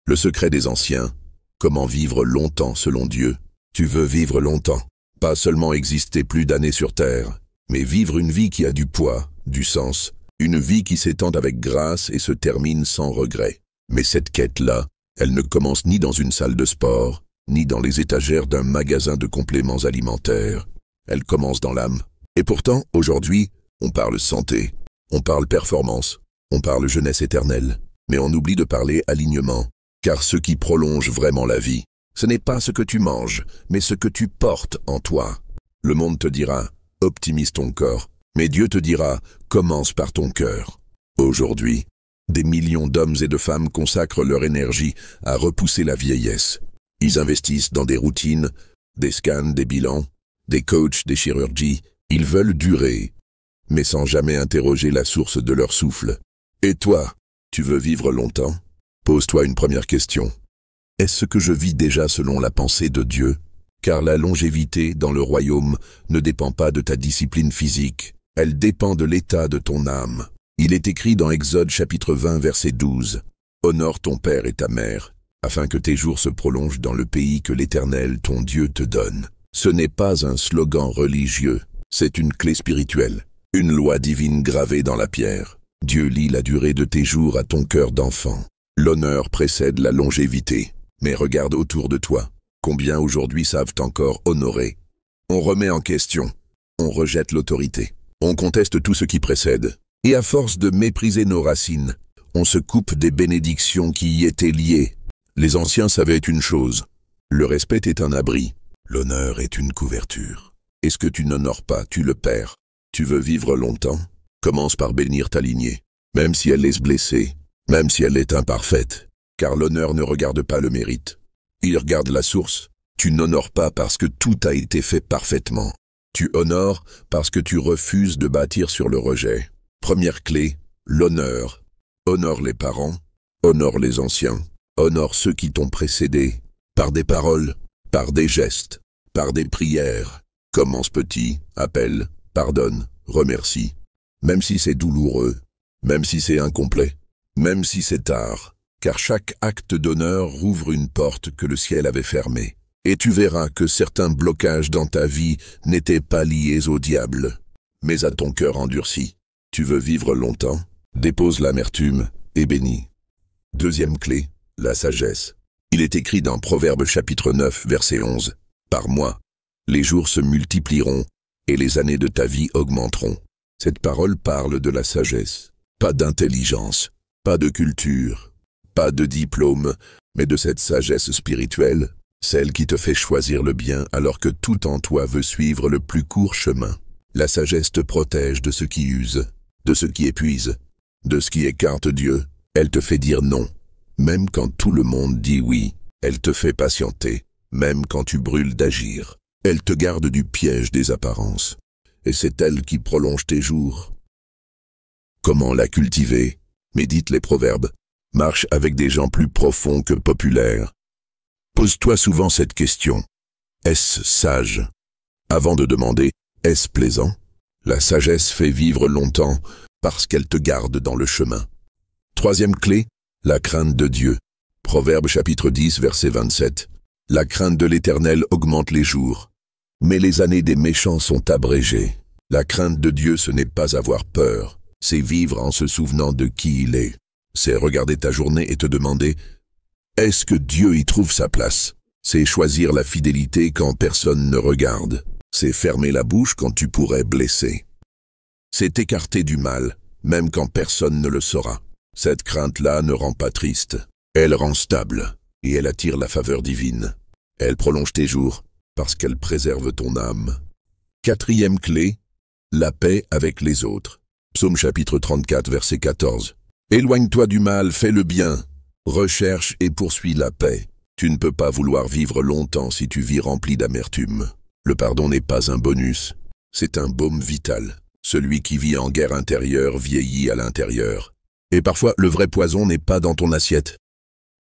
Le secret des anciens. Comment vivre longtemps selon Dieu? Tu veux vivre longtemps. Pas seulement exister plus d'années sur terre, mais vivre une vie qui a du poids, du sens, une vie qui s'étend avec grâce et se termine sans regret. Mais cette quête-là, elle ne commence ni dans une salle de sport, ni dans les étagères d'un magasin de compléments alimentaires. Elle commence dans l'âme. Et pourtant, aujourd'hui, on parle santé, on parle performance, on parle jeunesse éternelle, mais on oublie de parler alignement. Car ce qui prolonge vraiment la vie, ce n'est pas ce que tu manges, mais ce que tu portes en toi. Le monde te dira, optimise ton corps, mais Dieu te dira, commence par ton cœur. Aujourd'hui, des millions d'hommes et de femmes consacrent leur énergie à repousser la vieillesse. Ils investissent dans des routines, des scans, des bilans, des coachs, des chirurgies. Ils veulent durer, mais sans jamais interroger la source de leur souffle. Et toi, tu veux vivre longtemps? Pose-toi une première question. Est-ce que je vis déjà selon la pensée de Dieu? Car la longévité dans le royaume ne dépend pas de ta discipline physique, elle dépend de l'état de ton âme. Il est écrit dans Exode chapitre 20 verset 12. « Honore ton père et ta mère, afin que tes jours se prolongent dans le pays que l'Éternel, ton Dieu, te donne. » Ce n'est pas un slogan religieux, c'est une clé spirituelle, une loi divine gravée dans la pierre. Dieu lie la durée de tes jours à ton cœur d'enfant. L'honneur précède la longévité. Mais regarde autour de toi. Combien aujourd'hui savent encore honorer? On remet en question. On rejette l'autorité. On conteste tout ce qui précède. Et à force de mépriser nos racines, on se coupe des bénédictions qui y étaient liées. Les anciens savaient une chose. Le respect est un abri. L'honneur est une couverture. Et ce que tu n'honores pas, tu le perds. Tu veux vivre longtemps? Commence par bénir ta lignée. Même si elle laisse blesser. Même si elle est imparfaite, car l'honneur ne regarde pas le mérite. Il regarde la source. Tu n'honores pas parce que tout a été fait parfaitement. Tu honores parce que tu refuses de bâtir sur le rejet. Première clé, l'honneur. Honore les parents, honore les anciens, honore ceux qui t'ont précédé, par des paroles, par des gestes, par des prières. Commence petit, appelle, pardonne, remercie. Même si c'est douloureux, même si c'est incomplet. Même si c'est tard, car chaque acte d'honneur rouvre une porte que le ciel avait fermée. Et tu verras que certains blocages dans ta vie n'étaient pas liés au diable, mais à ton cœur endurci. Tu veux vivre longtemps? Dépose l'amertume et bénis. Deuxième clé, la sagesse. Il est écrit dans Proverbes chapitre 9, verset 11. « Par moi, les jours se multiplieront et les années de ta vie augmenteront. » Cette parole parle de la sagesse, pas d'intelligence. Pas de culture, pas de diplôme, mais de cette sagesse spirituelle, celle qui te fait choisir le bien alors que tout en toi veut suivre le plus court chemin. La sagesse te protège de ce qui use, de ce qui épuise, de ce qui écarte Dieu. Elle te fait dire non, même quand tout le monde dit oui. Elle te fait patienter, même quand tu brûles d'agir. Elle te garde du piège des apparences, et c'est elle qui prolonge tes jours. Comment la cultiver? Médite les proverbes. Marche avec des gens plus profonds que populaires. Pose-toi souvent cette question. Est-ce sage? Avant de demander, est-ce plaisant? La sagesse fait vivre longtemps parce qu'elle te garde dans le chemin. Troisième clé, la crainte de Dieu. Proverbes chapitre 10, verset 27. La crainte de l'Éternel augmente les jours, mais les années des méchants sont abrégées. La crainte de Dieu, ce n'est pas avoir peur. C'est vivre en se souvenant de qui il est. C'est regarder ta journée et te demander « Est-ce que Dieu y trouve sa place ?» C'est choisir la fidélité quand personne ne regarde. C'est fermer la bouche quand tu pourrais blesser. C'est écarter du mal, même quand personne ne le saura. Cette crainte-là ne rend pas triste. Elle rend stable et elle attire la faveur divine. Elle prolonge tes jours parce qu'elle préserve ton âme. Quatrième clé, la paix avec les autres. Psaume chapitre 34, verset 14. Éloigne-toi du mal, fais le bien. Recherche et poursuis la paix. Tu ne peux pas vouloir vivre longtemps si tu vis rempli d'amertume. Le pardon n'est pas un bonus, c'est un baume vital. Celui qui vit en guerre intérieure vieillit à l'intérieur. Et parfois, le vrai poison n'est pas dans ton assiette,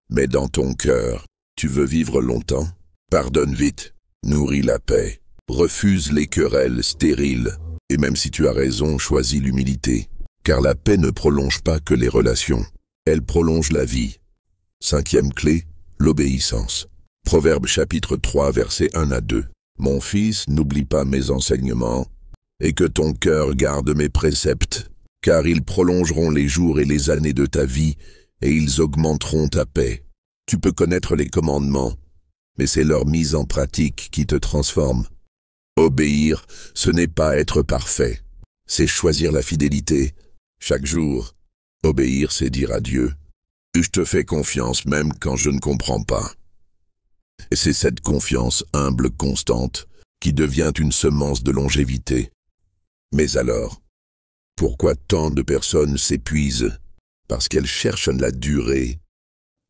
mais dans ton cœur. Tu veux vivre longtemps? Pardonne vite, nourris la paix, refuse les querelles stériles. Et même si tu as raison, choisis l'humilité. Car la paix ne prolonge pas que les relations, elle prolonge la vie. Cinquième clé, l'obéissance. Proverbe chapitre 3 versets 1 à 2. Mon fils, n'oublie pas mes enseignements, et que ton cœur garde mes préceptes, car ils prolongeront les jours et les années de ta vie, et ils augmenteront ta paix. Tu peux connaître les commandements, mais c'est leur mise en pratique qui te transforme. Obéir, ce n'est pas être parfait, c'est choisir la fidélité chaque jour. Obéir, c'est dire à Dieu, je te fais confiance même quand je ne comprends pas. Et c'est cette confiance humble constante qui devient une semence de longévité. Mais alors, pourquoi tant de personnes s'épuisent? Parce qu'elles cherchent la durée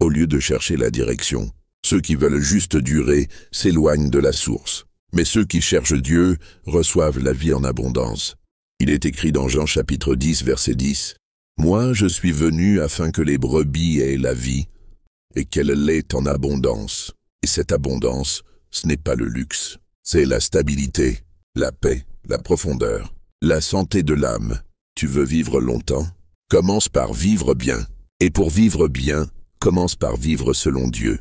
au lieu de chercher la direction. Ceux qui veulent juste durer s'éloignent de la source. Mais ceux qui cherchent Dieu reçoivent la vie en abondance. Il est écrit dans Jean chapitre 10, verset 10, « Moi je suis venu afin que les brebis aient la vie, et qu'elle l'ait en abondance. » Et cette abondance, ce n'est pas le luxe, c'est la stabilité, la paix, la profondeur, la santé de l'âme. Tu veux vivre longtemps? Commence par vivre bien. Et pour vivre bien, commence par vivre selon Dieu.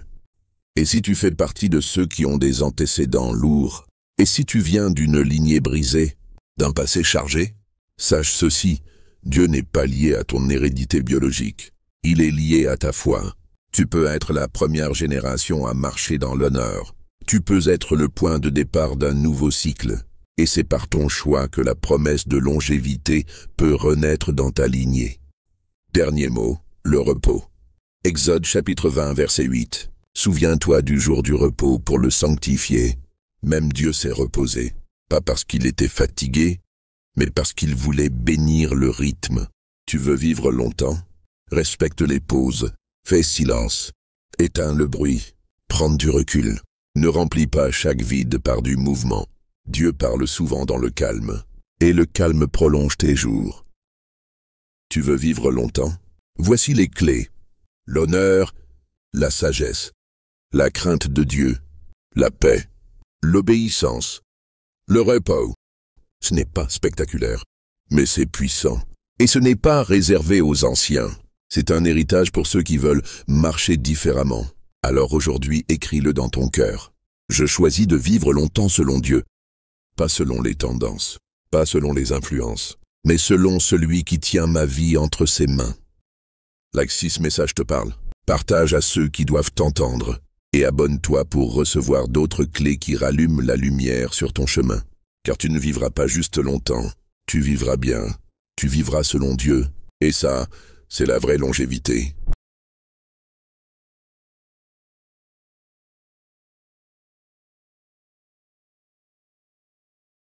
Et si tu fais partie de ceux qui ont des antécédents lourds, et si tu viens d'une lignée brisée, d'un passé chargé, sache ceci, Dieu n'est pas lié à ton hérédité biologique. Il est lié à ta foi. Tu peux être la première génération à marcher dans l'honneur. Tu peux être le point de départ d'un nouveau cycle. Et c'est par ton choix que la promesse de longévité peut renaître dans ta lignée. Dernier mot, le repos. Exode chapitre 20 verset 8. Souviens-toi du jour du repos pour le sanctifier. Même Dieu s'est reposé, pas parce qu'il était fatigué, mais parce qu'il voulait bénir le rythme. Tu veux vivre longtemps? Respecte les pauses, fais silence, éteins le bruit, prends du recul. Ne remplis pas chaque vide par du mouvement. Dieu parle souvent dans le calme, et le calme prolonge tes jours. Tu veux vivre longtemps? Voici les clés. L'honneur, la sagesse, la crainte de Dieu, la paix, l'obéissance, le repos. Ce n'est pas spectaculaire, mais c'est puissant. Et ce n'est pas réservé aux anciens. C'est un héritage pour ceux qui veulent marcher différemment. Alors aujourd'hui, écris-le dans ton cœur. Je choisis de vivre longtemps selon Dieu. Pas selon les tendances, pas selon les influences, mais selon celui qui tient ma vie entre ses mains. Like si ce message te parle, partage à ceux qui doivent t'entendre et abonne-toi pour recevoir d'autres clés qui rallument la lumière sur ton chemin. Car tu ne vivras pas juste longtemps, tu vivras bien, tu vivras selon Dieu. Et ça, c'est la vraie longévité.